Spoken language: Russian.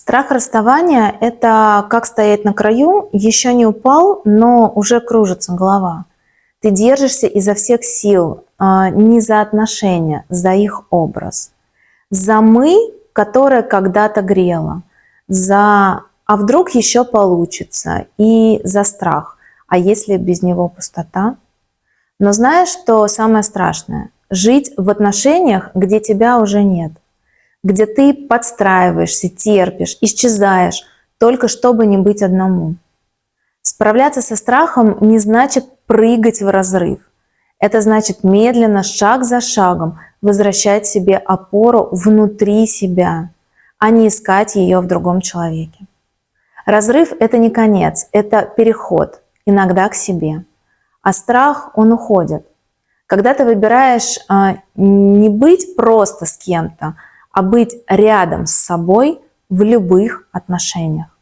Страх расставания – это как стоять на краю, еще не упал, но уже кружится голова. Ты держишься изо всех сил, не за отношения, за их образ. За «мы», которое когда-то грело, за «а вдруг еще получится» и за страх «а если без него пустота?». Но знаешь, что самое страшное? Жить в отношениях, где тебя уже нет, где ты подстраиваешься, терпишь, исчезаешь, только чтобы не быть одному. Справляться со страхом не значит прыгать в разрыв. Это значит медленно, шаг за шагом возвращать себе опору внутри себя, а не искать ее в другом человеке. Разрыв – это не конец, это переход, иногда к себе. А страх, он уходит. Когда ты выбираешь не быть просто с кем-то, а быть рядом с собой в любых отношениях.